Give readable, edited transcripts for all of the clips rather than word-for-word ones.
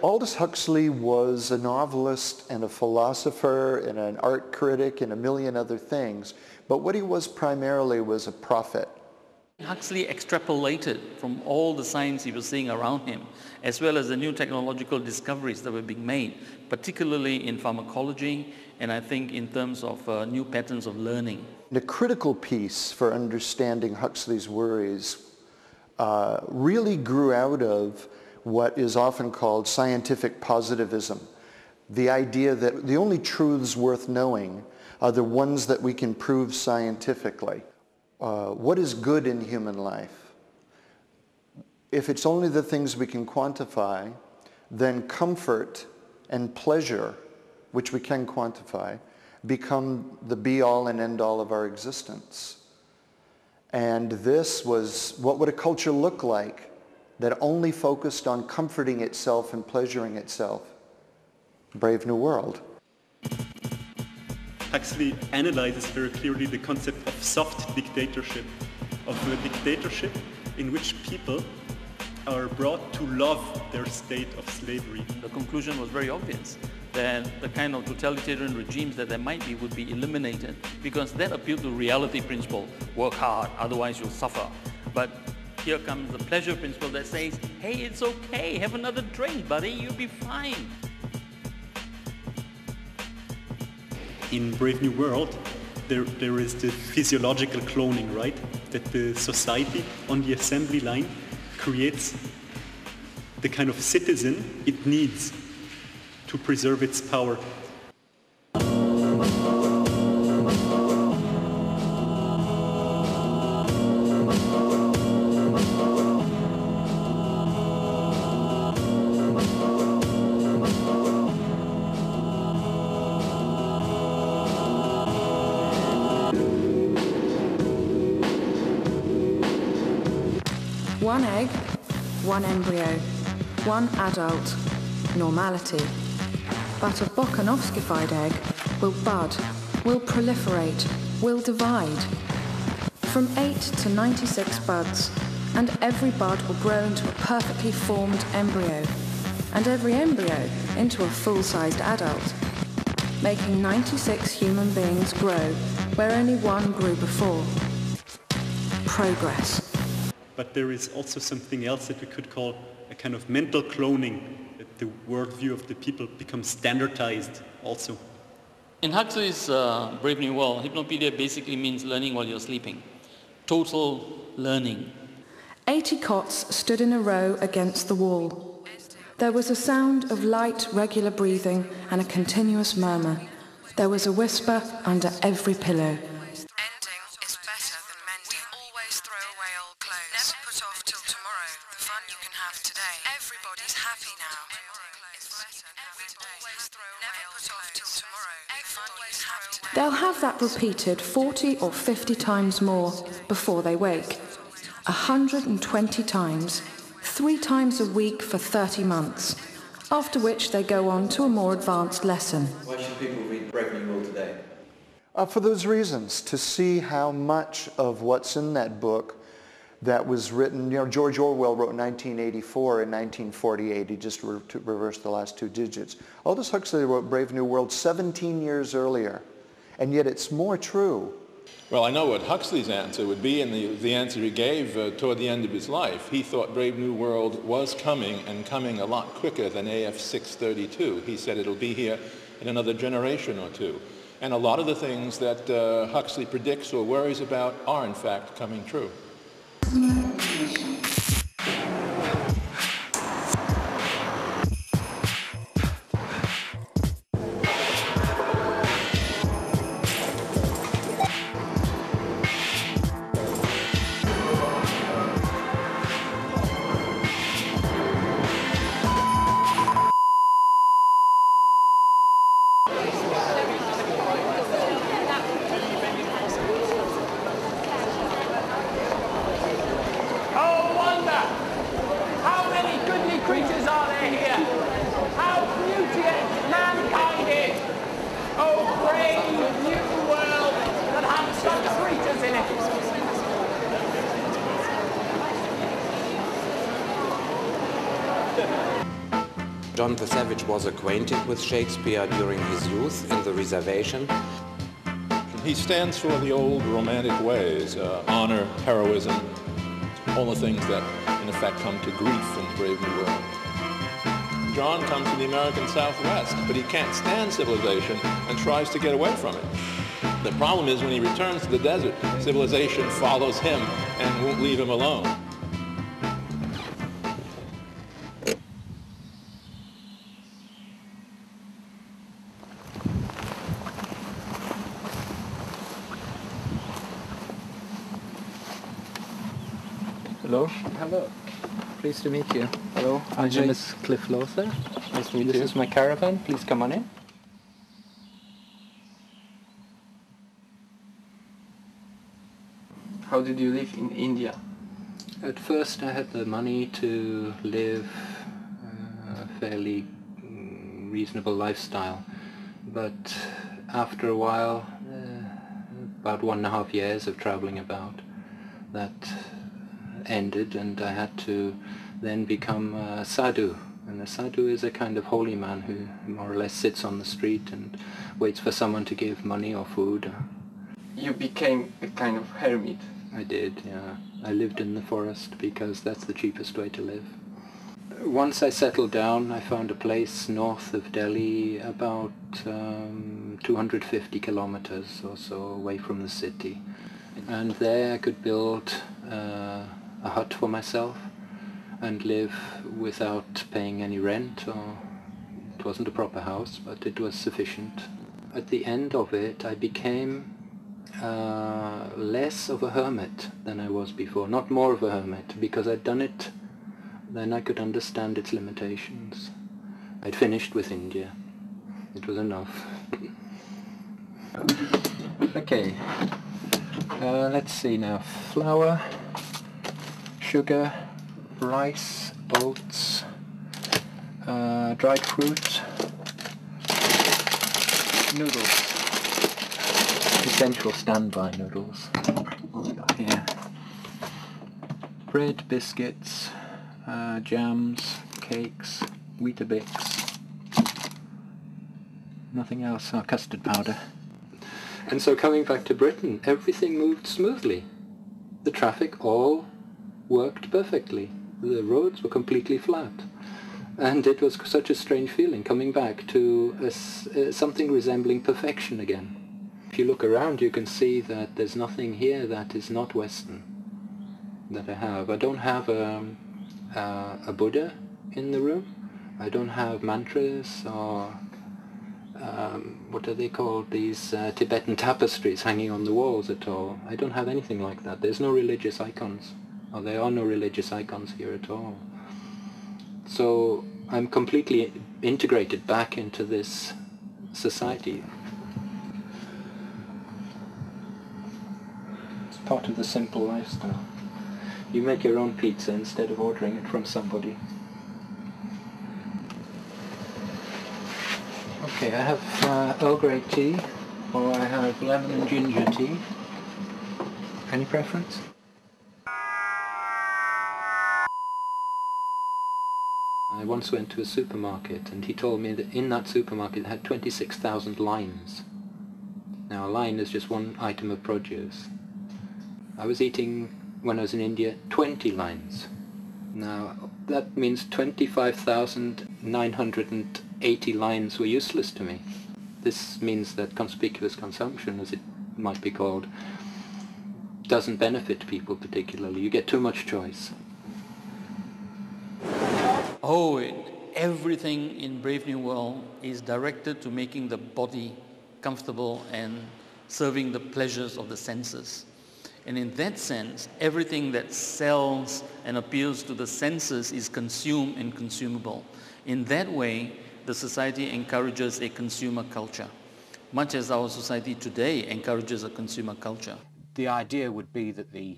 Aldous Huxley was a novelist and a philosopher and an art critic and a million other things, but what he was primarily was a prophet. Huxley extrapolated from all the science he was seeing around him, as well as the new technological discoveries that were being made, particularly in pharmacology, and I think in terms of new patterns of learning. The critical piece for understanding Huxley's worries really grew out of what is often called scientific positivism. The idea that the only truths worth knowing are the ones that we can prove scientifically. What is good in human life? If it's only the things we can quantify, then comfort and pleasure, which we can quantify, become the be-all and end-all of our existence. And this was, what would a culture look like that only focused on comforting itself and pleasuring itself? Brave New World. Huxley analyzes very clearly the concept of soft dictatorship, of a dictatorship in which people are brought to love their state of slavery. The conclusion was very obvious, that the kind of totalitarian regimes that there might be would be eliminated, because that appealed to reality principle: work hard, otherwise you'll suffer. But here comes the pleasure principle that says, hey, it's okay, have another drink, buddy, you'll be fine. In Brave New World, there is the physiological cloning, right? That the society on the assembly line creates the kind of citizen it needs to preserve its power. One egg, one embryo, one adult, normality. But a Bokanovskified egg will bud, will proliferate, will divide. From 8 to 96 buds, and every bud will grow into a perfectly formed embryo, and every embryo into a full-sized adult, making 96 human beings grow where only one grew before. Progress. But there is also something else that we could call a kind of mental cloning, that the worldview of the people becomes standardized also. In Huxley's Brave New World, hypnopedia basically means learning while you're sleeping. Total learning. 80 cots stood in a row against the wall. There was a sound of light, regular breathing and a continuous murmur. There was a whisper under every pillow. They'll have that repeated 40 or 50 times more before they wake. 120 times, 3 times a week for 30 months, after which they go on to a more advanced lesson. Why should people read Brave New World today? For those reasons, to see how much of what's in that book that was written, George Orwell wrote 1984 and 1948, he just reversed the last 2 digits. Aldous Huxley wrote Brave New World 17 years earlier, and yet it's more true. Well, I know what Huxley's answer would be, and the answer he gave toward the end of his life. He thought Brave New World was coming, and coming a lot quicker than AF 632. He said it'll be here in another generation or 2. And a lot of the things that Huxley predicts or worries about are in fact coming true. Creatures are there here? How beauteous mankind is! Oh, brave new world that has such creatures in it. John the Savage was acquainted with Shakespeare during his youth in the reservation. He stands for the old romantic ways, honor, heroism, all the things that in effect come to grief in Brave New World. John comes to the American Southwest, but he can't stand civilization and tries to get away from it. The problem is when he returns to the desert, civilization follows him and won't leave him alone. Hello. Hello. Pleased to meet you. Hello. My name is Cliff Lothar. Nice to meet you. This is my caravan. Please come on in. How did you live in India? At first I had the money to live a fairly reasonable lifestyle, but after a while, about 1.5 years of traveling about, that ended and I had to then become a sadhu. And a sadhu is a kind of holy man who more or less sits on the street and waits for someone to give money or food. You became a kind of hermit. I did, yeah. I lived in the forest because that's the cheapest way to live. Once I settled down, I found a place north of Delhi, about 250 kilometers or so away from the city. And there I could build a hut for myself and live without paying any rent. Or it wasn't a proper house, but it was sufficient. At the end of it, I became less of a hermit than I was before, not more of a hermit, because I'd done it, then I could understand its limitations. I'd finished with India. It was enough. Okay, let's see now. Flour, sugar, rice, oats, dried fruit, noodles. Essential standby noodles. What we got here? Bread, biscuits, jams, cakes, Weetabix. Nothing else. Oh, custard powder. And so coming back to Britain, everything moved smoothly. The traffic all worked perfectly. The roads were completely flat. And it was such a strange feeling coming back to something resembling perfection again. If you look around, you can see that there's nothing here that is not Western that I have. I don't have a Buddha in the room. I don't have mantras or what are they called, these Tibetan tapestries hanging on the walls at all. I don't have anything like that. There's no religious icons, or there are no religious icons here at all. So I'm completely integrated back into this society. It's part of the simple lifestyle. You make your own pizza instead of ordering it from somebody. Okay, I have Earl Grey tea, or I have lemon and ginger tea. Any preference? I once went to a supermarket and he told me that in that supermarket it had 26,000 lines. Now a line is just one item of produce. I was eating, when I was in India, 20 lines. Now that means 25,980 lines were useless to me. This means that conspicuous consumption, as it might be called, doesn't benefit people particularly. You get too much choice. Oh, everything in Brave New World is directed to making the body comfortable and serving the pleasures of the senses. And in that sense, everything that sells and appeals to the senses is consumed and consumable. In that way, the society encourages a consumer culture, much as our society today encourages a consumer culture. The idea would be that the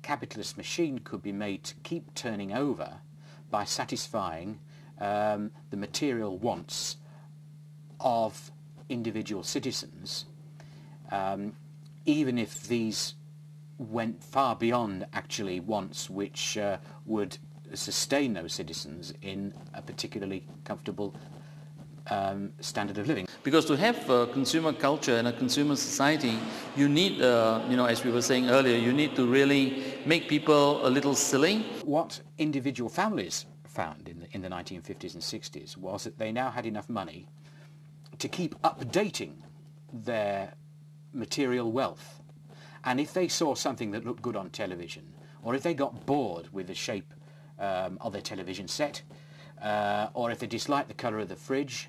capitalist machine could be made to keep turning over by satisfying the material wants of individual citizens, even if these went far beyond actually wants which would sustain those citizens in a particularly comfortable standard of living. Because to have a consumer culture and a consumer society, you need, as we were saying earlier, you need to really make people a little silly. What individual families found in the 1950s and 60s was that they now had enough money to keep updating their material wealth. And if they saw something that looked good on television, or if they got bored with the shape of their television set, or if they disliked the colour of the fridge,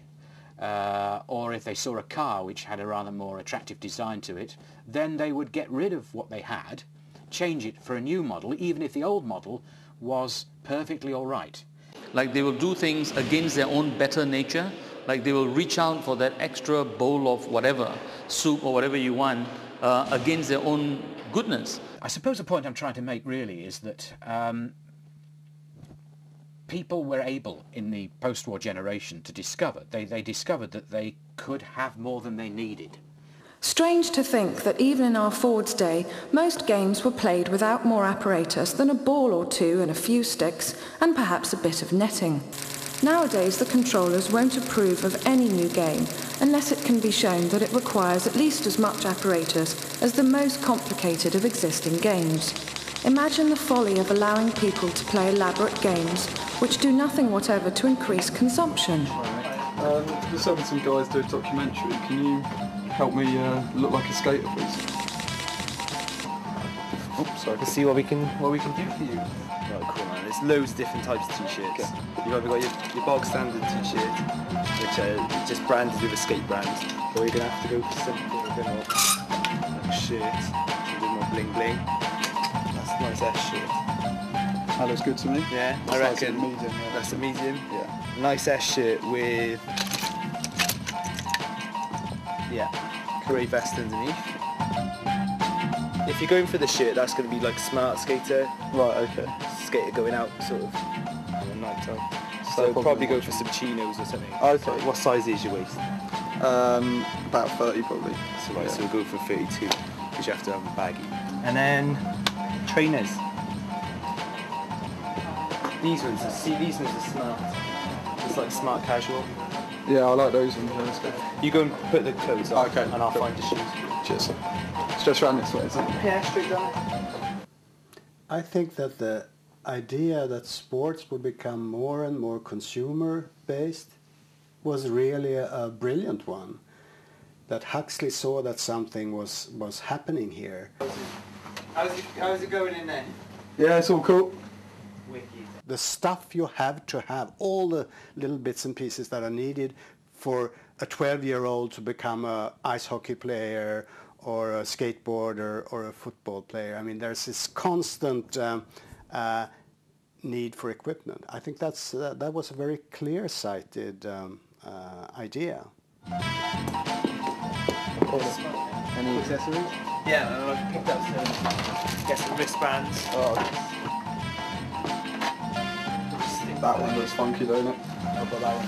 or if they saw a car which had a rather more attractive design to it, then they would get rid of what they had, change it for a new model, even if the old model was perfectly all right. Like they will do things against their own better nature, like they will reach out for that extra bowl of whatever, soup or whatever you want, against their own goodness. I suppose the point I'm trying to make really is that people were able in the post-war generation to discover, they discovered that they could have more than they needed. Strange to think that even in our Ford's day, most games were played without more apparatus than a ball or two and a few sticks, and perhaps a bit of netting. Nowadays, the controllers won't approve of any new game unless it can be shown that it requires at least as much apparatus as the most complicated of existing games. Imagine the folly of allowing people to play elaborate games which do nothing whatever to increase consumption. Just having some guys do a documentary. Can you help me look like a skater, please? Oops, sorry. Let's see what we can do for you. Right, cool, man. There's loads of different types of t-shirts. Okay. You've either got your bog standard t-shirt, which is just branded with a skate brand, or you're gonna have to go for something a bit more like a shirt, a bit more bling bling. That's a nice S shirt. That looks good to me. Yeah, I reckon. Medium, yeah. That's a medium. Yeah. Nice S shirt with Curry vest underneath. If you're going for the shirt, that's going to be like smart skater. Right, okay. Skater going out sort of at night time. So probably go for some chinos or something. Okay. What size is your waist? About 30 probably. So right, so we'll go for 32, because you have to have a baggy. And then trainers. These ones are smart. It's like smart casual. Yeah, I like those ones. Yeah, that's good. You go and put the clothes on, okay, and I'll find the shoes. Cheers. It's just round this way, isn't it? Yeah, straight down. I think that the idea that sports would become more and more consumer-based was really a brilliant one. That Huxley saw that something was happening here. How's it going in there? Yeah, it's all cool. The stuff you have to have, all the little bits and pieces that are needed for a 12-year-old to become an ice hockey player or a skateboarder or a football player. I mean, there's this constant need for equipment. I think that was a very clear-sighted idea. Any accessories? Yeah, I picked up get some wristbands. Oh. That one looks funky, don't it? I've got that one.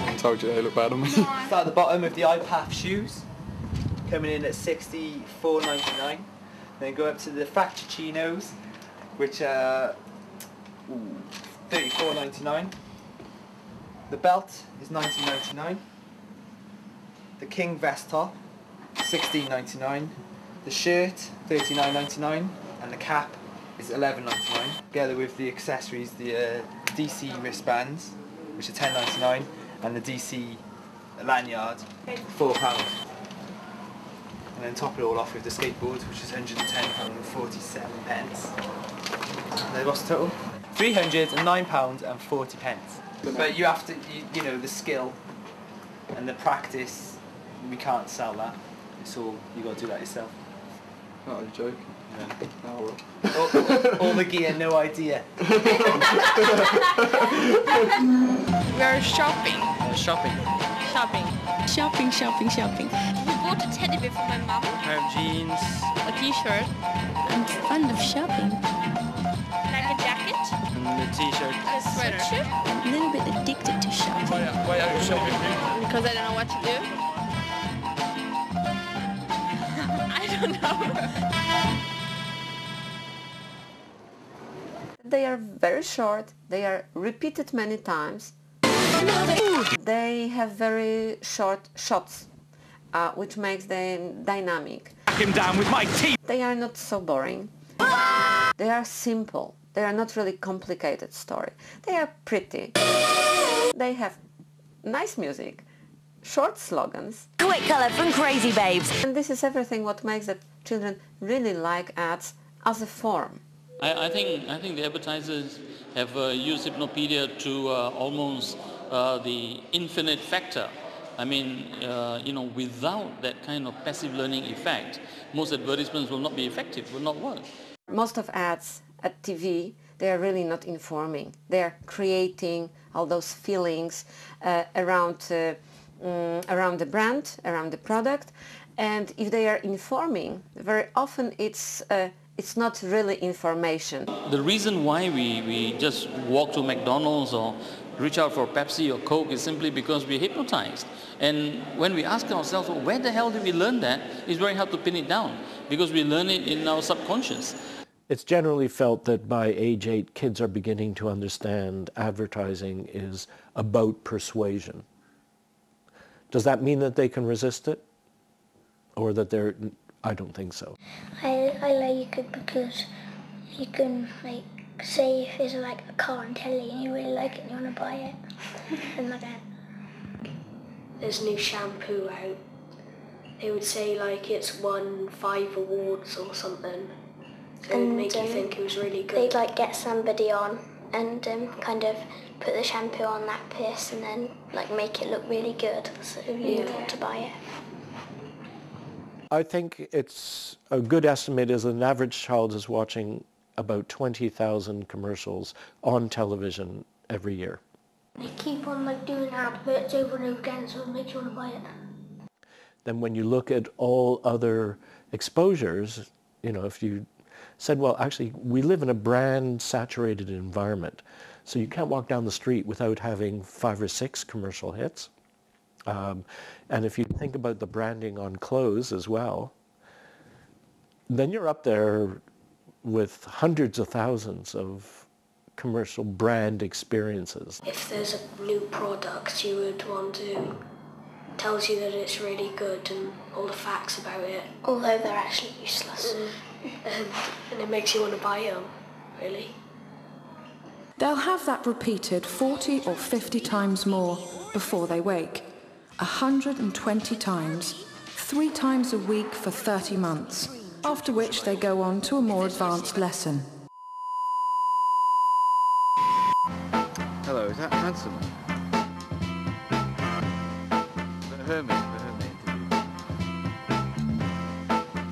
I told you they look bad on me. Start at the bottom with the iPath shoes, coming in at $64.99. Then go up to the Fracture chinos, which are $34.99. The belt is $19.99. The King vest top, $16.99. The shirt, $39.99, and the cap is $11.99. Together with the accessories, the DC wristbands, which are $10.99, and the DC a lanyard, £4. And then top it all off with the skateboard, which is £110.47. And then what's the total? £309.40. But you have to, you know, the skill and the practice, we can't sell that. It's all, you got to do that yourself. Not a joke. Yeah. Oh, all the gear, no idea. We are shopping. Shopping. Shopping. Shopping, shopping, shopping. We bought a teddy bear for my mum. A pair of jeans. A t-shirt. I'm fond of shopping. Like a jacket. And the t-shirt. A sweatshirt. I'm a little bit addicted to shopping. Why are you shopping? Because I don't know what to do. I don't know. They are very short, they are repeated many times. They have very short shots, which makes them dynamic. Knock him down with my teeth! They are not so boring. They are simple. They are not really complicated story. They are pretty. They have nice music, short slogans. Quick colour from Crazy Babes. And this is everything what makes the children really like ads as a form. I think the advertisers have used Hypnopedia to almost the infinite factor. I mean, you know, without that kind of passive learning effect, most advertisements will not be effective, will not work. Most of ads at TV, they are really not informing. They are creating all those feelings around the brand, around the product. And if they are informing, very often it's not really information. The reason why we just walk to McDonald's or reach out for Pepsi or Coke is simply because we're hypnotized. And when we ask ourselves, well, where the hell did we learn that? It's very hard to pin it down because we learn it in our subconscious. It's generally felt that by age 8, kids are beginning to understand advertising is about persuasion. Does that mean that they can resist it? Or that they're... I don't think so. I like it because you can, like, say if there's like a car on telly and you really like it and you want to buy it. And like there's new shampoo out. They would say like it's won 5 awards or something. So it would make you think it was really good. They'd like get somebody on and kind of put the shampoo on that piss and then like make it look really good so you'd want to buy it. I think it's a good estimate is an average child is watching about 20,000 commercials on television every year. They keep on like doing adverts over and over again so it makes you want to buy it. Then when you look at all other exposures, you know, if you said, well, actually, we live in a brand-saturated environment, so you can't walk down the street without having 5 or 6 commercial hits. And if you think about the branding on clothes as well, then you're up there with hundreds of thousands of commercial brand experiences. If there's a new product you would want to, tells you that it's really good and all the facts about it. Although they're actually useless. And it makes you want to buy them, really. They'll have that repeated 40 or 50 times more before they wake. 120 times, 3 times a week for 30 months, after which they go on to a more advanced lesson. Hello, is that Handsome? The Hermit interview.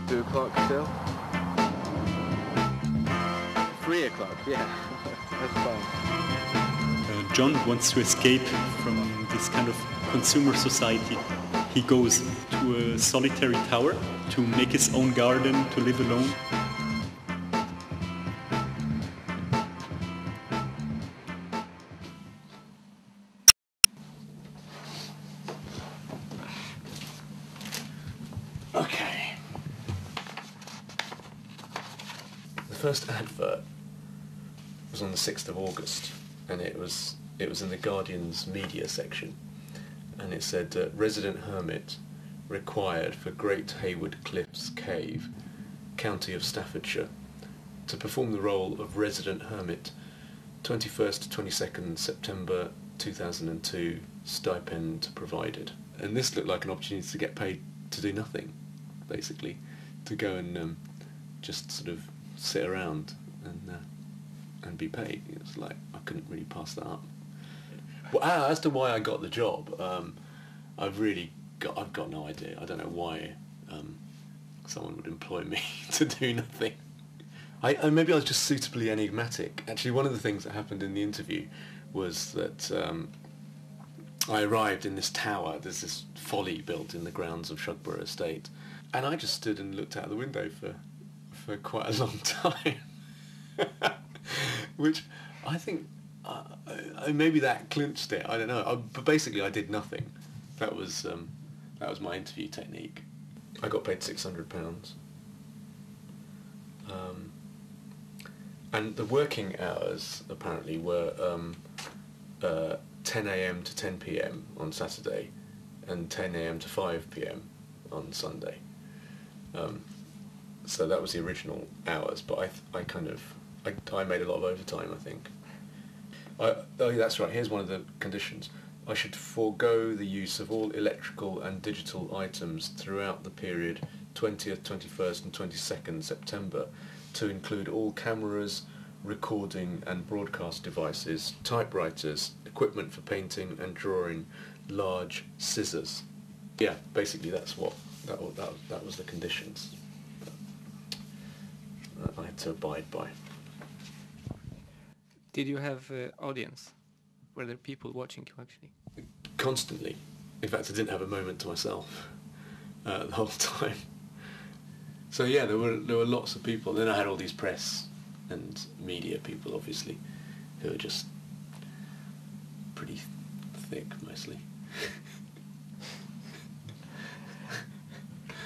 2 o'clock still? 3 o'clock, yeah. That's fine. John wants to escape from this kind of consumer society. He goes to a solitary tower to make his own garden, to live alone. Okay. The first advert was on the 6th of August, and it was in the Guardian's media section, and it said resident hermit required for Great Hayward Cliffs Cave, County of Staffordshire, to perform the role of resident hermit, 21st to 22nd September 2002, stipend provided. And this looked like an opportunity to get paid to do nothing, basically, to go and just sort of sit around and be paid. It's like I couldn't really pass that up. Well, as to why I got the job, I've got no idea. I don't know why someone would employ me to do nothing. Maybe I was just suitably enigmatic. Actually, one of the things that happened in the interview was that I arrived in this tower. There's this folly built in the grounds of Shugborough Estate, and I just stood and looked out the window for quite a long time, which I think maybe that clinched it. I don't know. But basically, I did nothing. That was my interview technique. I got paid £600. And the working hours apparently were 10 a.m. to 10 p.m. on Saturday and 10 a.m. to 5 p.m. on Sunday. So that was the original hours, but I made a lot of overtime, I think. Oh, that's right, here's one of the conditions. I should forego the use of all electrical and digital items throughout the period 20th, 21st and 22nd September, to include all cameras, recording and broadcast devices, typewriters, equipment for painting and drawing, large scissors. Yeah, basically that was the conditions that I had to abide by. Did you have audience? Were there people watching you actually? Constantly. In fact, I didn't have a moment to myself the whole time. So yeah, there were lots of people. Then I had all these press and media people, obviously, who were just pretty thick, mostly.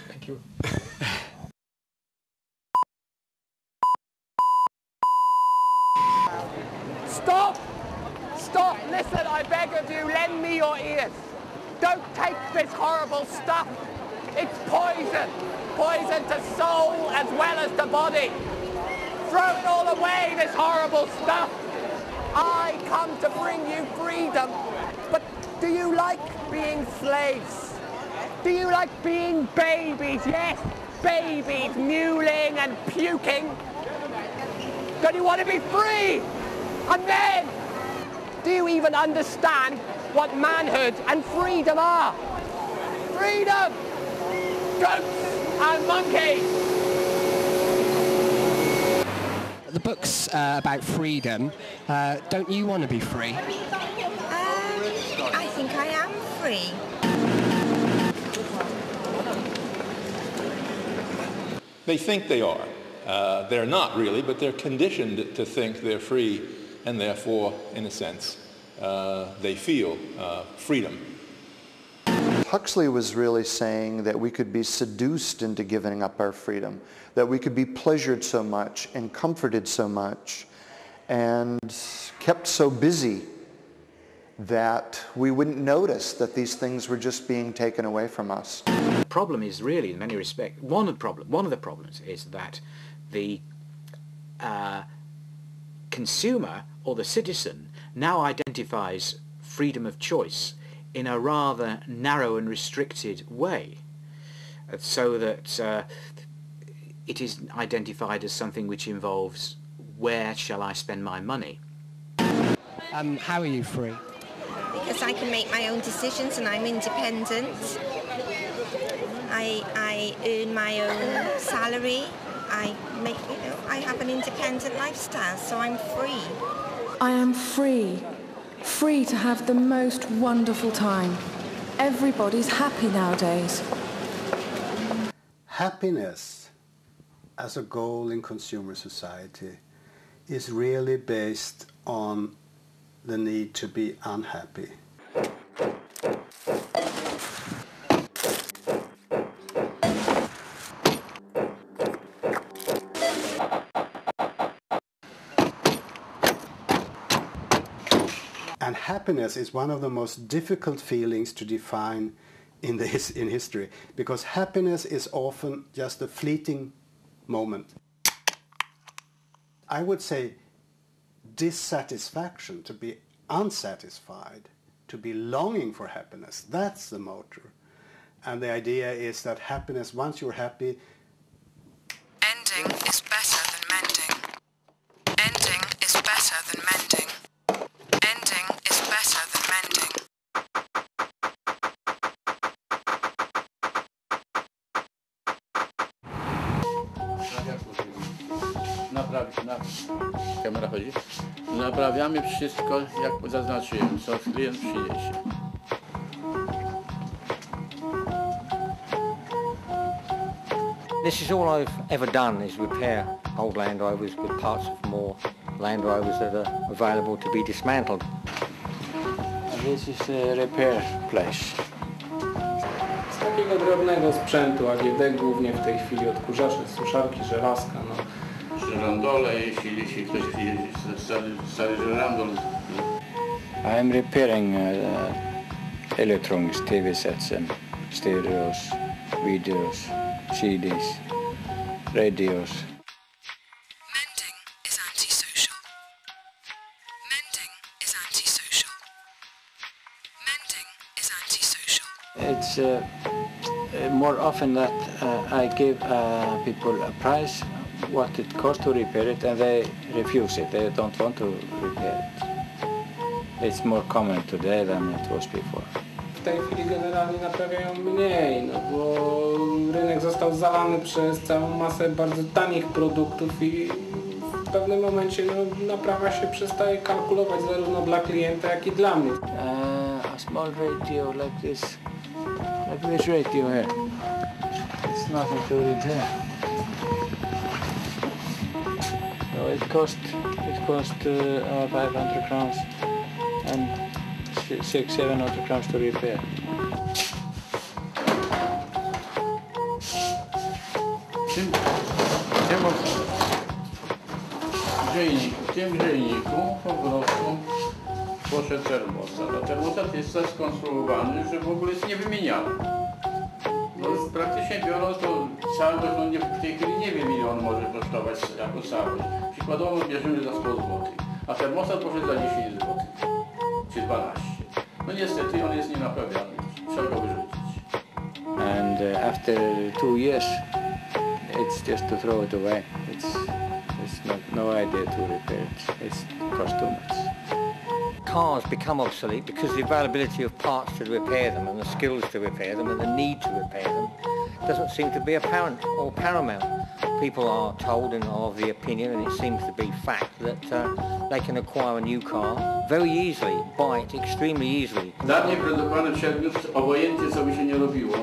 Thank you. Stop! Stop! Listen, I beg of you, lend me your ears. Don't take this horrible stuff. It's poison. Poison to soul as well as to body. Throw it all away, this horrible stuff. I come to bring you freedom. But do you like being slaves? Do you like being babies? Yes, babies, mewling and puking. Don't you want to be free? And then, do you even understand what manhood and freedom are? Freedom! Goats and monkeys! The book's about freedom. Don't you want to be free? I think I am free. They think they are. They're not really, but they're conditioned to think they're free, and therefore, in a sense, they feel freedom. Huxley was really saying that we could be seduced into giving up our freedom, that we could be pleasured so much and comforted so much and kept so busy that we wouldn't notice that these things were just being taken away from us. The problem is really, in many respects, one of the problems is that the consumer or the citizen now identifies freedom of choice in a rather narrow and restricted way, so that it is identified as something which involves where shall I spend my money. How are you free? Because I can make my own decisions and I'm independent. I earn my own salary. I have an independent lifestyle, so I'm free. I am free. Free to have the most wonderful time. Everybody's happy nowadays. Happiness as a goal in consumer society is really based on the need to be unhappy. And happiness is one of the most difficult feelings to define in history, because happiness is often just a fleeting moment. I would say dissatisfaction, to be unsatisfied, to be longing for happiness. That's the motor. And the idea is that happiness, once you're happy... Ending is better than mending. Ending is better than mending. Ending is better than mending. Kamera chodzi. Naprawiamy wszystko, jak zaznaczyłem, co klient przyniesie. This is all I've ever done is repair old Land Rovers with parts of more Land Rovers that are available to be dismantled. This is a repair place. Z takiego drobnego sprzętu, AGD głównie w tej chwili odkurzacze, suszarki, żelazka. No. Żerandole, jeśli ktoś stary żerandol. I am repairing electronics, TV sets and stereos, videos, CDs, radios. Mending is antisocial. Mending is antisocial. Mending is antisocial. It's more often that I give people a price, what it costs to repair it, and they refuse it. They don't want to repair it. It's more common today than it was before. W tej chwili generalnie naprawiają mniej, no bo rynek został zalany przez całą masę bardzo tanich produktów i w pewnym momencie no, naprawa się przestaje kalkulować zarówno dla klienta, jak i dla mnie. A small radio like this radio here. It's nothing to repair. So it cost 500 crowns and 600-700 crowns to repair. W tym grzejniku po prostu poszedł termostat. A termostat jest tak skonstruowany, że w ogóle jest niewymienialny. No, praktycznie biorąc to całość, no nie, w tej chwili nie wiem ile on może kosztować jako całość. Przykładowo bierzemy za 100 zł, a termostat poszedł za 10 zł, czy 12. No niestety on jest nienaprawialny, trzeba go wyrzucić. And after 2 years, it's just to throw it away. It's no idea to repair it. It's cost too much. Cars become obsolete because the availability of parts to repair them and the skills to repair them and the need to repair them doesn't seem to be apparent or paramount. People are told and are of the opinion, and it seems to be fact, that they can acquire a new car very easily, buy it extremely easily. Dawniej produkowany przedmiot, obojętnie co by się nie robiło,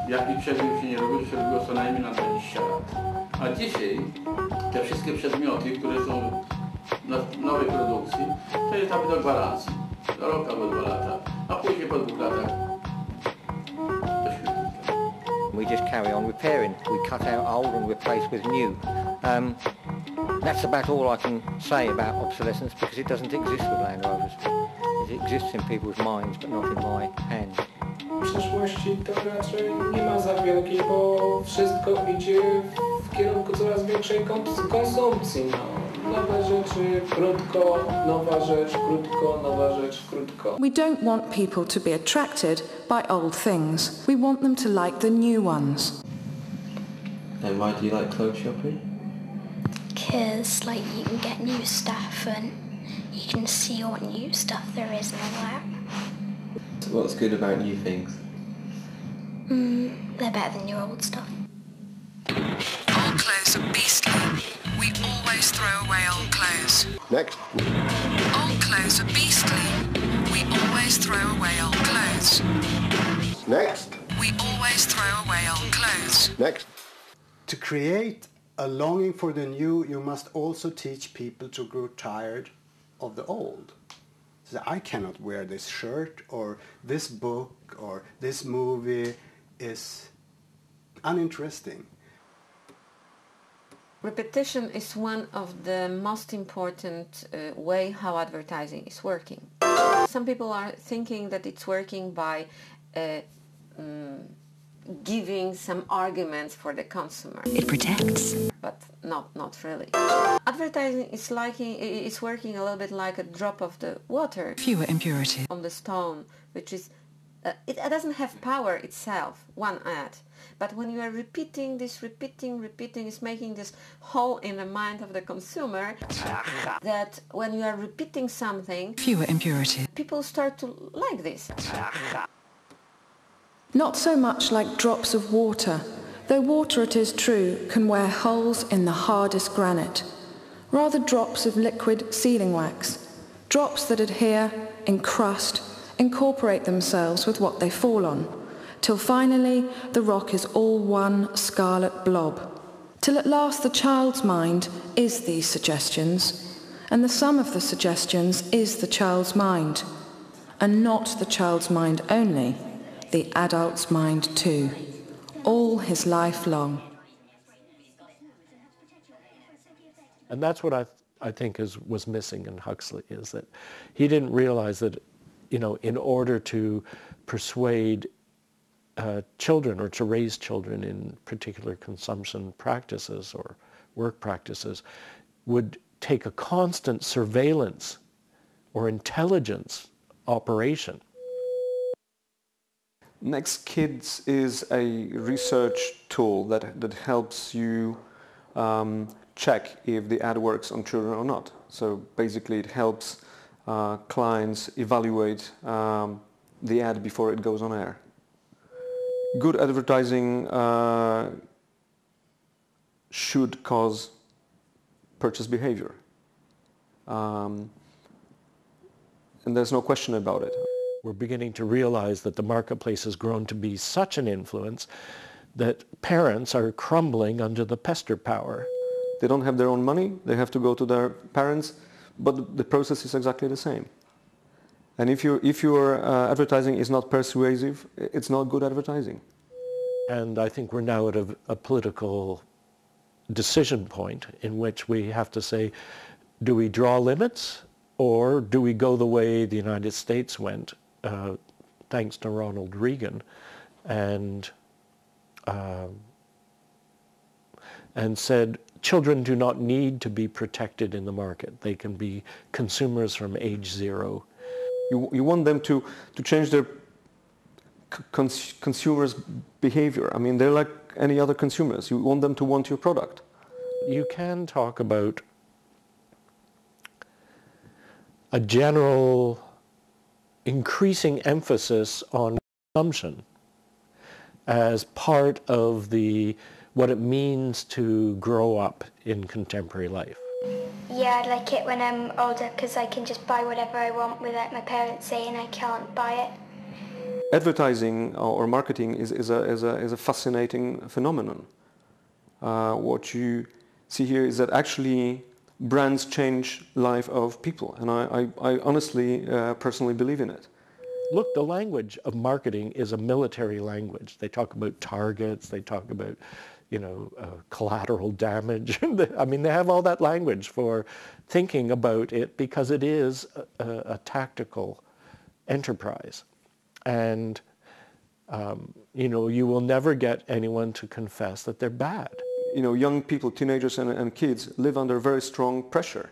jaki przedmiot się nie robił, to się robiło co najmniej na 20 lat. A dzisiaj te wszystkie przedmioty, które są na nowej produkcji, to jest nawet do gwarancji. Do roku albo 2 lata, a później po 2 latach do świetnika. We just carry on repairing. We cut out old and replace with new. That's about all I can say about obsolescence because it doesn't exist with Land Rovers. It exists in people's minds but not in my hands. W przyszłości to raczej nie ma za wielkiej, bo wszystko idzie w kierunku coraz większej konsumpcji. No. Nowe rzeczy krótko, nowa rzecz krótko, nowa rzecz krótko. We don't want people to be attracted by old things. We want them to like the new ones. And why do you like clothes shopping? Because like you can get new stuff and you can see what new stuff there is and all that. So what's good about new things? They're better than your old stuff. Old clothes are beastly. We always throw away old clothes. Next. Old clothes are beastly. We always throw away old clothes. Next. We always throw away old clothes. Next. To create a longing for the new, you must also teach people to grow tired of the old. So I cannot wear this shirt, or this book, or this movie is uninteresting. Repetition is one of the most important way how advertising is working. Some people are thinking that it's working by giving some arguments for the consumer. It protects. But not really. advertising is working a little bit like a drop of the water. Fewer impurities. On the stone, which is, it doesn't have power itself, one ad. But when you are repeating, it's making this hole in the mind of the consumer that when you are repeating something, fewer impurities, people start to like this. Not so much like drops of water, though water, it is true, can wear holes in the hardest granite. Rather drops of liquid sealing wax, drops that adhere, encrust, incorporate themselves with what they fall on, till finally the rock is all one scarlet blob, till at last the child's mind is these suggestions, and the sum of the suggestions is the child's mind, and not the child's mind only, the adult's mind too, all his life long. And that's what I think was missing in Huxley, is that he didn't realize that, you know, in order to persuade children or to raise children in particular consumption practices or work practices would take a constant surveillance or intelligence operation. Next Kids is a research tool that helps you check if the ad works on children or not. So basically it helps clients evaluate the ad before it goes on air. Good advertising should cause purchase behavior. And there's no question about it. We're beginning to realize that the marketplace has grown to be such an influence that parents are crumbling under the pester power. They don't have their own money, they have to go to their parents, but the process is exactly the same. And if your advertising is not persuasive, it's not good advertising. And I think we're now at a political decision point in which we have to say, do we draw limits, or do we go the way the United States went, thanks to Ronald Reagan, and said, children do not need to be protected in the market. They can be consumers from age 0. You want them to change their consumers' behavior. I mean, they're like any other consumers. You want them to want your product. You can talk about a general increasing emphasis on consumption as part of what it means to grow up in contemporary life. Yeah, I'd like it when I'm older because I can just buy whatever I want without my parents saying I can't buy it. Advertising or marketing is a fascinating phenomenon. What you see here is that actually brands change life of people, and I honestly, personally believe in it. Look, the language of marketing is a military language. They talk about targets, they talk about, you know, collateral damage. I mean, they have all that language for thinking about it because it is a tactical enterprise. And, you know, you will never get anyone to confess that they're bad. You know, young people, teenagers and kids live under very strong pressure.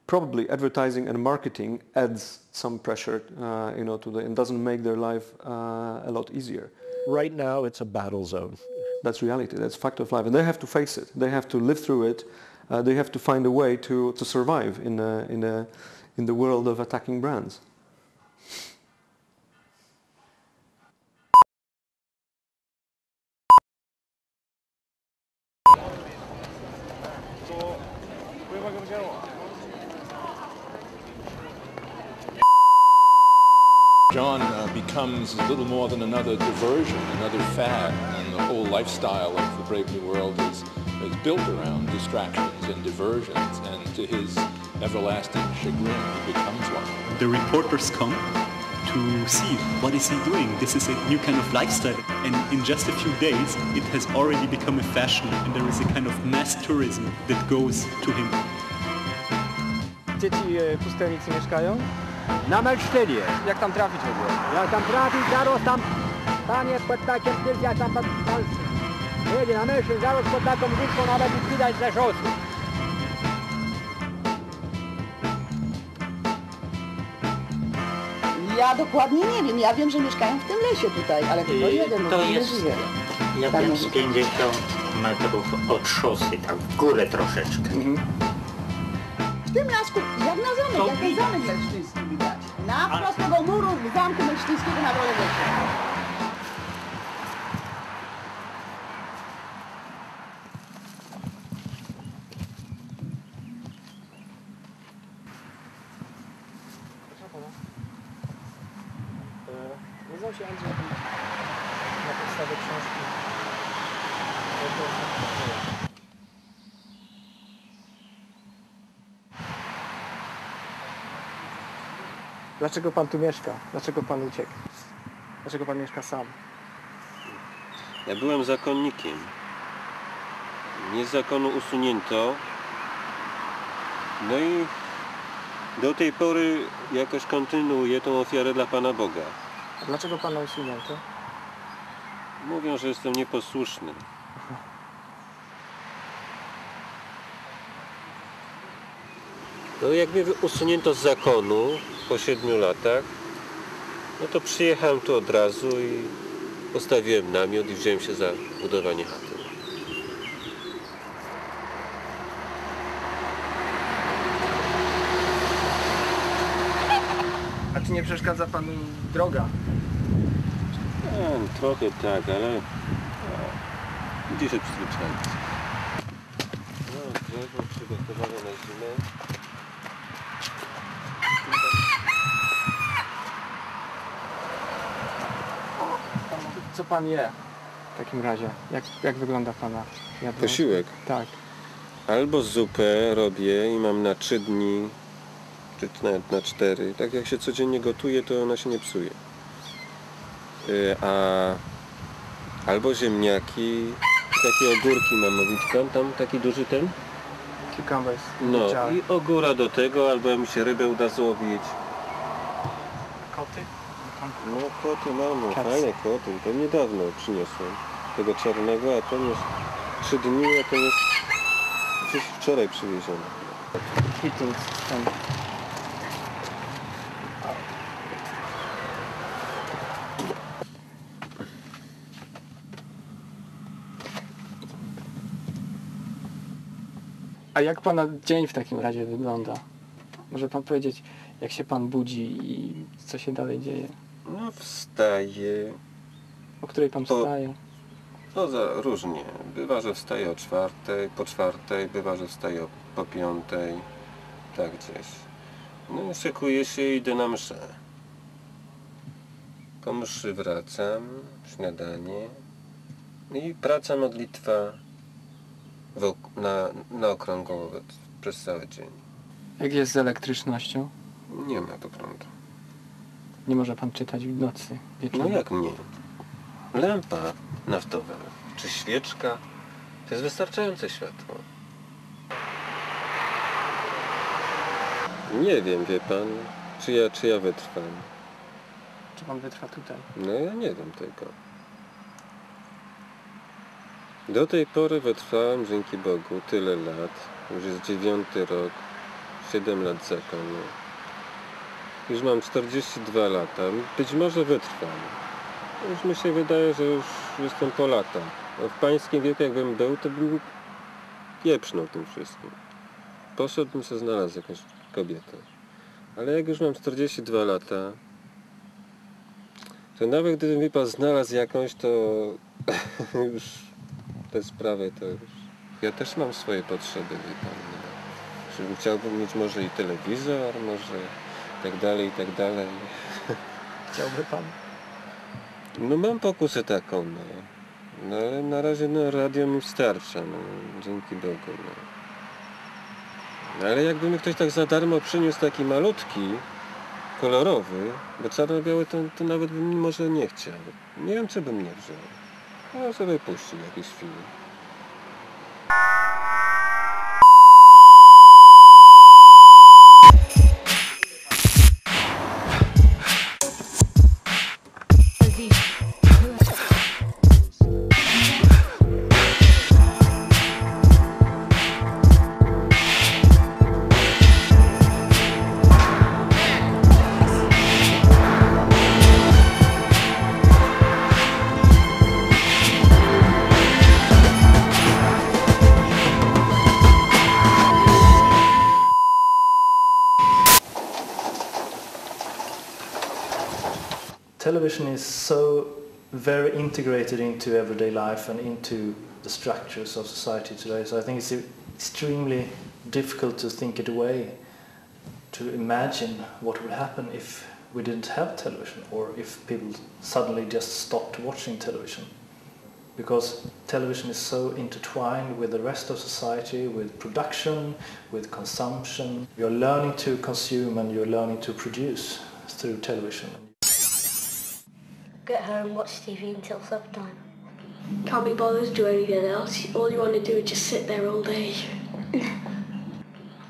Probably advertising and marketing adds some pressure, you know, and doesn't make their life a lot easier. Right now, it's a battle zone. That's reality. That's fact of life, and they have to face it. They have to live through it. They have to find a way to survive in the world of attacking brands. John becomes little more than another diversion, another fad, and the whole lifestyle of the Brave New World is built around distractions and diversions, and to his everlasting chagrin, he becomes one. The reporters come to see what is he doing. This is a new kind of lifestyle, and in just a few days it has already become a fashion, and there is a kind of mass tourism that goes to him. Dzieci pustelnicy mieszkają? Na Melsztynie. Jak tam trafić w ogóle? Jak tam trafić, zaraz tam, panie, pod takiem, jak tam pan Jedzie na myszy, zaraz pod taką górką nawet nie widać ze szosu. Ja dokładnie nie wiem, ja wiem, że mieszkają w tym lesie tutaj, ale tylko jeden, to nie jest żyje. jakieś 50 metrów od szosy, tam w górę troszeczkę. W tym lasku, jak na zamek, jak ten zamek leszczyński widać. Na wprost tego muru zamku leszczyńskiego na dole lesie. Nazywam się Andrzej na podstawie książki. Dlaczego pan tu mieszka? Dlaczego pan uciekł? Dlaczego pan mieszka sam? Ja byłem zakonnikiem. Mnie z zakonu usunięto. No i do tej pory jakoś kontynuuję tą ofiarę dla Pana Boga. A dlaczego pana usunięto? Mówią, że jestem nieposłuszny. No jak mnie usunięto z zakonu po 7 latach, no to przyjechałem tu od razu i postawiłem namiot i wziąłem się za budowanie chaty. A czy nie przeszkadza panu droga? Trochę tak, ale gdzie się przyzwyczaić. No, drzewo przygotowane na zimę. Co pan je w takim razie? Jak wygląda pana jadłość? Posiłek? Tak. Albo zupę robię i mam na 3 dni, czy nawet na 4. Tak jak się codziennie gotuje, to ona się nie psuje. Albo ziemniaki, takie ogórki mam, widzisz tam taki duży ten? Cucumbers. No i ogóra do tego, albo mi się rybę uda złowić. Koty? No koty mam, fajne koty, to niedawno przyniosłem. Tego czarnego, a ten jest 3 dni, a ten jest gdzieś wczoraj przywieziony. Fittings ten. A jak pana dzień w takim razie wygląda? Może pan powiedzieć, jak się pan budzi i co się dalej dzieje? No wstaję. O której pan wstaje? No różnie. Bywa, że wstaję o 4, po 4, bywa, że wstaję po 5, tak gdzieś. No szykuję się i idę na mszę. Po mszy wracam, śniadanie i praca, modlitwa na okrągło przez cały dzień. Jak jest z elektrycznością? Nie ma to prądu. Nie może pan czytać w nocy, wieczorem? No jak nie? Lampa naftowa czy świeczka to jest wystarczające światło. Nie wiem, wie pan, czy ja wytrwam. Czy pan wytrwa tutaj? No ja nie wiem tego. Do tej pory wytrwałem, dzięki Bogu, tyle lat. Już jest 9 rok, 7 lat zakonu. Już mam 42 lata. Być może wytrwam. Już mi się wydaje, że już jestem po latach. No w pańskim wieku jakbym był, to bym pieprznął tym wszystkim. Poszedłbym się znalazł jakąś kobietę. Ale jak już mam 42 lata, to nawet gdybym mi pan znalazł jakąś, to już te sprawy to już... Ja też mam swoje potrzeby, wie pan. Chciałbym mieć może i telewizor, może tak dalej, i tak dalej. Chciałby pan? No mam pokusę taką, no. No ale na razie no, radio mi starcza, no, dzięki Bogu, no. Ale jakby mi ktoś tak za darmo przyniósł taki malutki, kolorowy, bo czarno-biały to nawet bym może nie chciał. Nie wiem, czy bym nie wziął. No sobie puścił jakiś film. television is so very integrated into everyday life and into the structures of society today. So I think it's extremely difficult to think it away, to imagine what would happen if we didn't have television, or if people suddenly just stopped watching television. Because television is so intertwined with the rest of society, with production, with consumption. You're learning to consume and you're learning to produce through television. Get home, watch TV until supper time. Can't be bothered to do anything else. All you want to do is just sit there all day.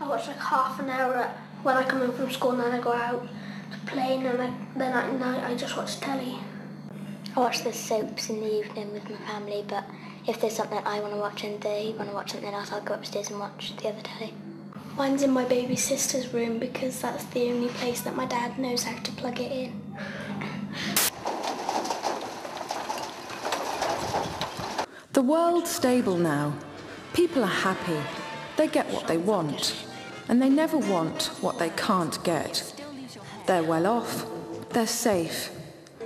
I watch like half an hour when I come in from school, and then I go out to play, and then at night I just watch telly. I watch the soaps in the evening with my family, but if there's something I want to watch and they want to watch something else, I'll go upstairs and watch the other telly. Mine's in my baby sister's room because that's the only place that my dad knows how to plug it in. The world's stable now. People are happy. They get what they want. And they never want what they can't get. They're well off. They're safe.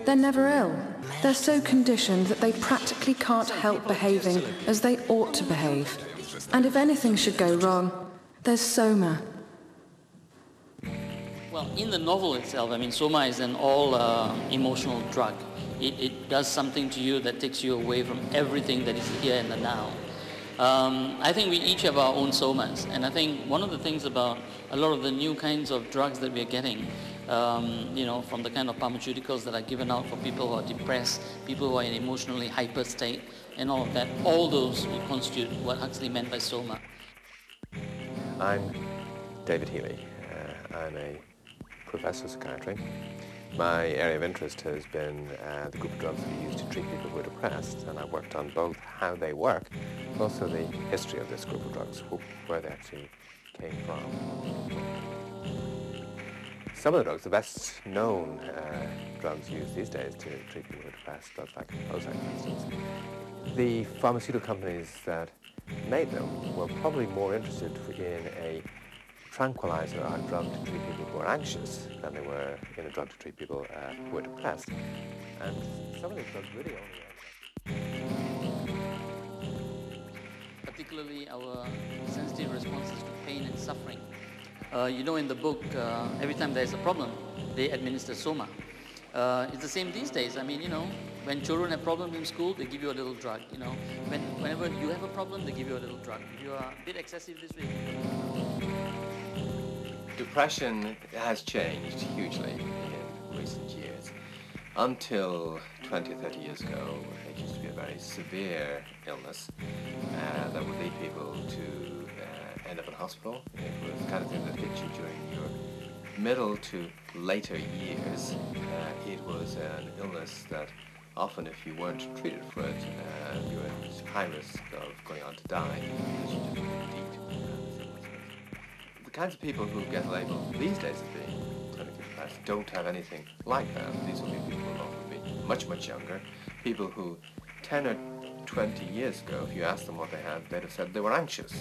They're never ill. They're so conditioned that they practically can't help behaving as they ought to behave. And if anything should go wrong, there's Soma. Well, in the novel itself, I mean, Soma is an all-emotional drug. It does something to you that takes you away from everything that is here and the now. I think we each have our own somas, and I think one of the things about a lot of the new kinds of drugs that we are getting, you know, from the kind of pharmaceuticals that are given out for people who are depressed, people who are in emotionally hyper state, and all of that, all those will constitute what Huxley meant by soma. I'm David Healy. I'm a professor of psychiatry. My area of interest has been the group of drugs we use to treat people who are depressed, and I've worked on both how they work, but also the history of this group of drugs, where they actually came from. Some of the drugs, the best known drugs used these days to treat people who are depressed, drugs like Prozac, for instance, the pharmaceutical companies that made them were probably more interested in a tranquilizer or a drug to treat people who are anxious than they were in a drug to treat people who are depressed. And some of these drugs really only particularly our sensitive responses to pain and suffering. You know, in the book, every time there's a problem, they administer soma. It's the same these days. I mean, you know, when children have problems in school, they give you a little drug. You know, whenever you have a problem, they give you a little drug. If you are a bit excessive this week. Depression has changed hugely in recent years. Until 20 or 30 years ago, it used to be a very severe illness that would lead people to end up in hospital. It was the kind of thing that hit you during your middle to later years. It was an illness that often, if you weren't treated for it, you were at high risk of going on to die because you just wouldn't eat. The kinds of people who get labelled these days as being clinically depressed don't have anything like that. These will be people who often be much, much younger. People who 10 or 20 years ago, if you asked them what they had, they'd have said they were anxious.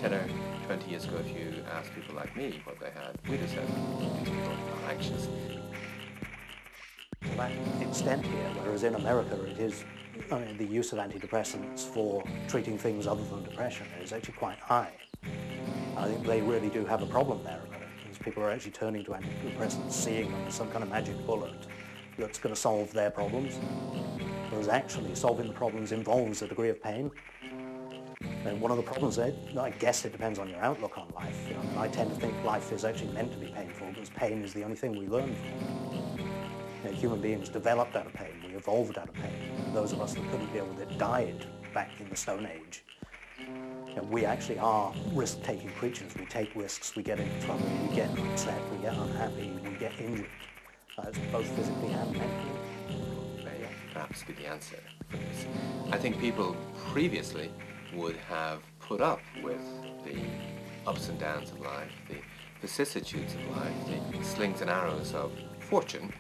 10 or 20 years ago, if you asked people like me what they had, we'd have said these people are anxious. To that extent here, whereas in America it is, I mean, the use of antidepressants for treating things other than depression is actually quite high. I think they really do have a problem there. Because people are actually turning to antidepressants, seeing them as some kind of magic bullet that's going to solve their problems, whereas actually solving the problems involves a degree of pain. And one of the problems, I guess it depends on your outlook on life. You know, I tend to think life is actually meant to be painful because pain is the only thing we learn from. You know, human beings developed out of pain, we evolved out of pain. And those of us that couldn't deal with it died back in the Stone Age. You know, we actually are risk-taking creatures. We take risks, we get into trouble, we get upset, we get unhappy, we get injured. It's both physically and mentally. May perhaps be the answer for this. I think people previously would have put up with the ups and downs of life, the vicissitudes of life, the slings and arrows of fortune,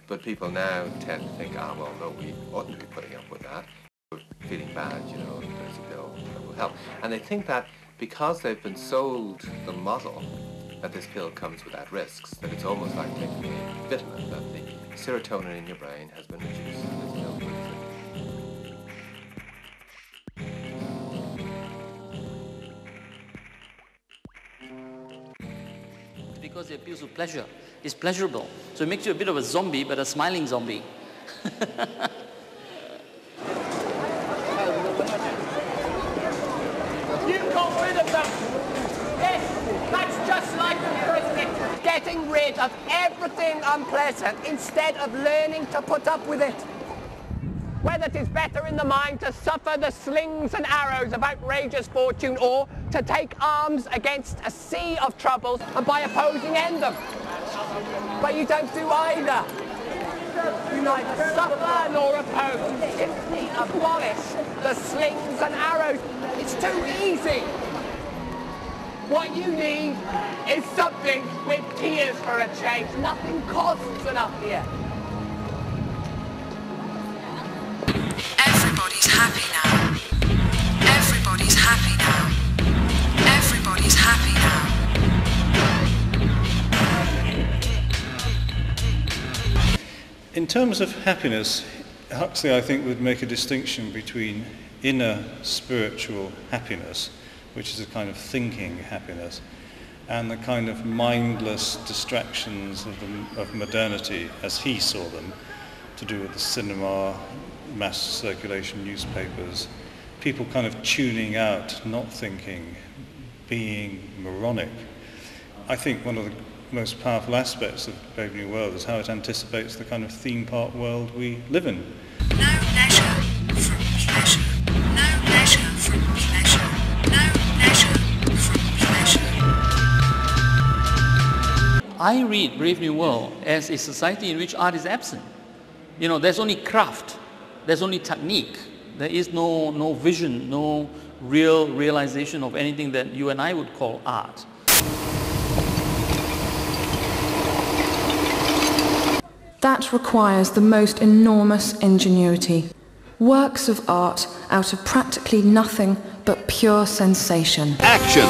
but people now tend to think, well, no, we oughtn't be putting up with that. We're feeling bad, you know, there's a pill that will help. And they think that because they've been sold the model that this pill comes without risks, that it's almost like taking a vitamin, that the serotonin in your brain has been reduced. There's no proof. Because it appeals to pleasure. It's pleasurable. So it makes you a bit of a zombie, but a smiling zombie. You got rid of them! Yes, that's just like imprisonment. Getting rid of everything unpleasant instead of learning to put up with it. Whether it is better in the mind to suffer the slings and arrows of outrageous fortune or to take arms against a sea of troubles and by opposing end them. But you don't do either. You neither suffer nor oppose. You simply abolish the slings and arrows. It's too easy. What you need is something with tears for a change. Nothing costs enough here. Everybody's happy now. Everybody's happy now. Everybody's happy now. In terms of happiness, Huxley, I think, would make a distinction between inner spiritual happiness, which is a kind of thinking happiness, and the kind of mindless distractions of modernity, as he saw them, to do with the cinema, mass circulation newspapers, people kind of tuning out, not thinking, being moronic. I think one of the most powerful aspects of Brave New World is how it anticipates the kind of theme park world we live in. No leisure from pleasure. No leisure from pleasure. No leisure from pleasure. I read Brave New World as a society in which art is absent. You know, there's only craft, there's only technique. There is no vision, no real realization of anything that you and I would call art. That requires the most enormous ingenuity. Works of art out of practically nothing but pure sensation. Action!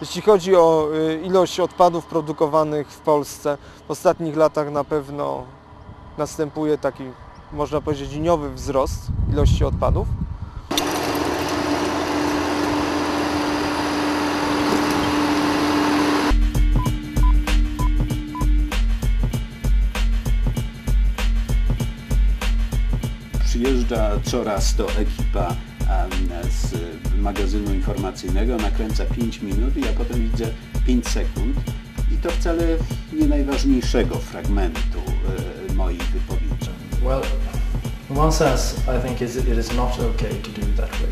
Jeśli chodzi o ilość odpadów produkowanych w Polsce, w ostatnich latach na pewno następuje taki, można powiedzieć, liniowy wzrost ilości odpadów. Przyjeżdża coraz to ekipa z magazynu informacyjnego, nakręca 5 minut i ja potem widzę 5 sekund i to wcale nie najważniejszego fragmentu moich wypowiedzi. Well, in one sense I think it is not okay to do it that way,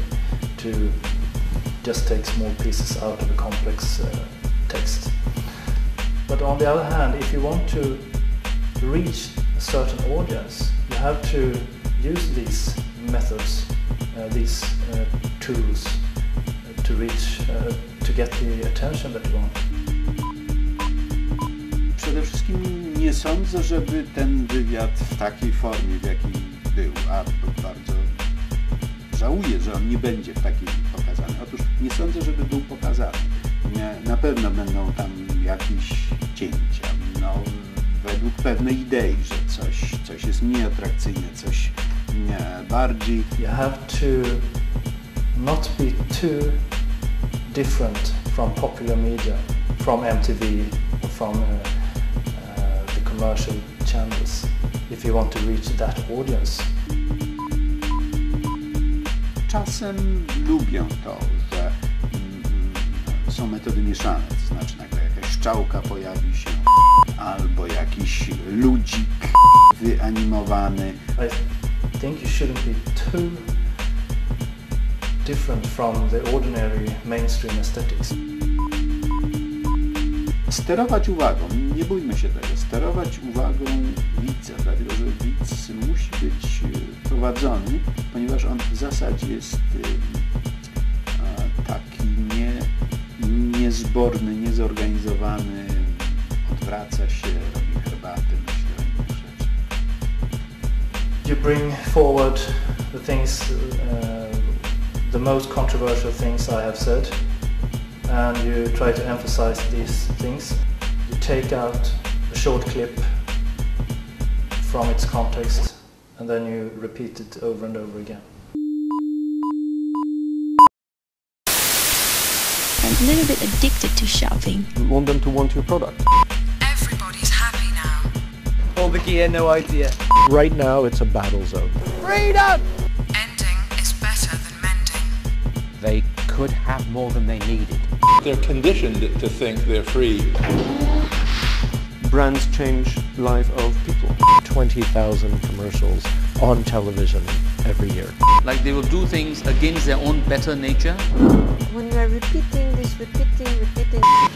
to just take small pieces out of a complex text. But on the other hand, if you want to reach a certain audience, you have to use these methods, these tools to reach, to get the attention that you want. Przede wszystkim nie sądzę, żeby ten wywiad w takiej formie, w jakiej był, a bardzo żałuję, że on nie będzie w takiej pokazany. Otóż nie sądzę, żeby był pokazany. Na pewno będą tam jakieś cięcia, no, według pewnej idei, że coś jest mniej atrakcyjne, coś bardziej. You have to not be too different from popular media, from MTV, or from the commercial channels, if you want to reach that audience. Czasem lubię to, że są metody mieszane, to znaczy nagle jakaś strzałka pojawi się, albo jakiś ludzik wyanimowany. think you shouldn't be too different from the ordinary mainstream aesthetics. Sterować uwagą, nie bójmy się tego, sterować uwagą widza, dlatego że widz musi być prowadzony, ponieważ on w zasadzie jest taki niezborny, niezorganizowany, odwraca się, robi herbatę, myśli o innych rzeczy. You bring forward the things, the most controversial things I have said, and you try to emphasize these things. You take out a short clip from its context and then you repeat it over and over again. I'm a little bit addicted to shopping. You want them to want your product. Everybody's happy now. All the gear, no idea. Right now it's a battle zone. Freedom! Ending is better than mending. They could have more than they needed. They're conditioned to think they're free. Brands change life of people. 20,000 commercials on television every year. Like they will do things against their own better nature. When you are repeating,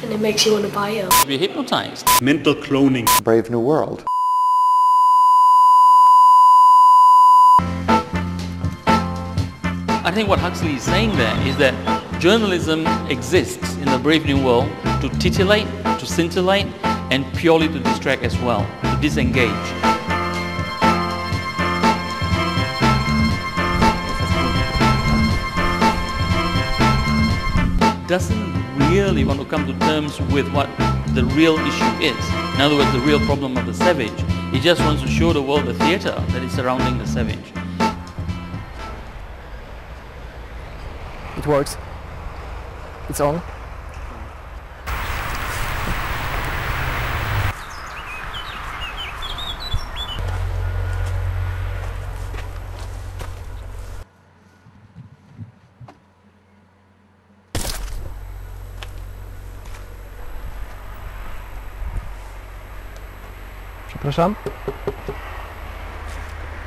and it makes you want to buy it. We're hypnotized. Mental cloning. Brave New World. I think what Huxley is saying there is that journalism exists in the Brave New World to titillate, to scintillate, and purely to distract as well, to disengage. Doesn't really want to come to terms with what the real issue is. In other words, the real problem of the savage. He just wants to show the world the theatre that is surrounding the savage. It works. It's on. Przepraszam.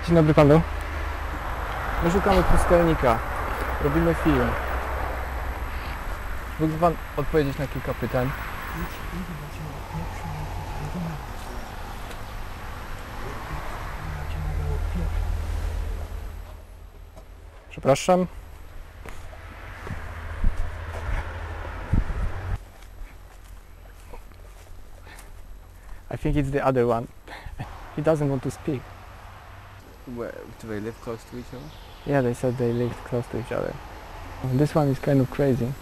Dzień dobry panu. My szukamy pustelnika. Robimy film. Mógłby pan odpowiedzieć na kilka pytań? Przepraszam. I think it's the other one. He doesn't want to speak. Where, do they live close to each other? Yeah, they said they lived close to each other. This one is kind of crazy.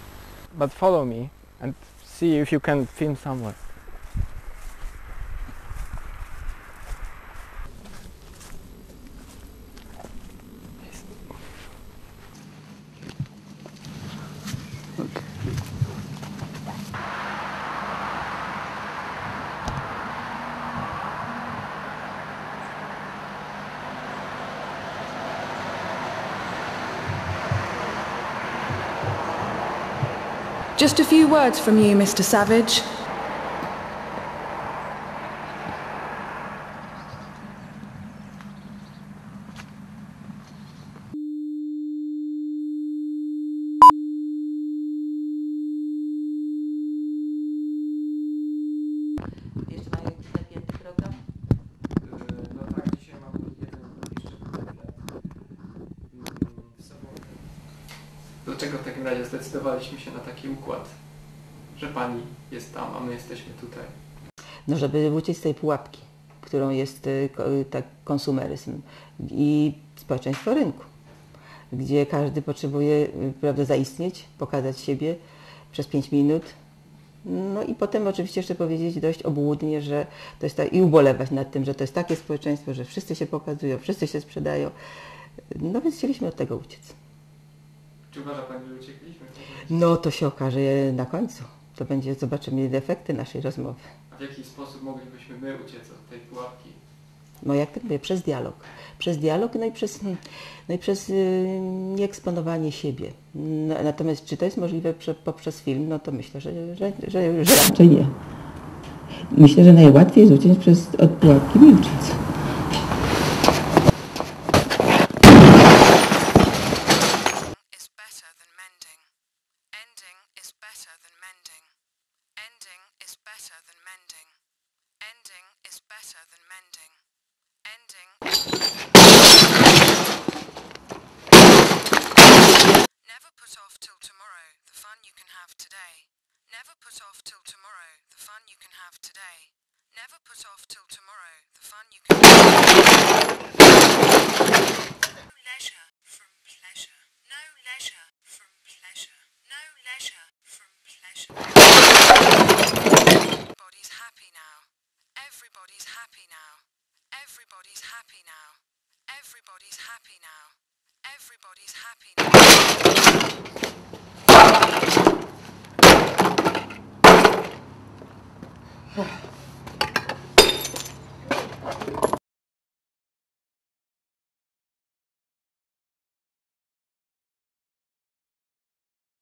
But follow me and see if you can film somewhere. Just a few words from you, Mr. Savage. Dlaczego w takim razie zdecydowaliśmy się na taki układ, że pani jest tam, a my jesteśmy tutaj? No, żeby uciec z tej pułapki, którą jest tak konsumeryzm i społeczeństwo rynku, gdzie każdy potrzebuje, prawda, zaistnieć, pokazać siebie przez 5 minut, no i potem oczywiście jeszcze powiedzieć dość obłudnie, że to jest tak, i ubolewać nad tym, że to jest takie społeczeństwo, że wszyscy się pokazują, wszyscy się sprzedają, no więc chcieliśmy od tego uciec. Czy uważa pani, że uciekliśmy? No to się okaże na końcu. To będzie, zobaczymy efekty naszej rozmowy. A w jaki sposób moglibyśmy my uciec od tej pułapki? No jak tak mówię, przez dialog. Przez dialog, no i przez nieeksponowanie siebie. Natomiast czy to jest możliwe poprzez film, no to myślę, że raczej nie. Myślę, że najłatwiej jest uciec od pułapki milcząc. everybody's happy.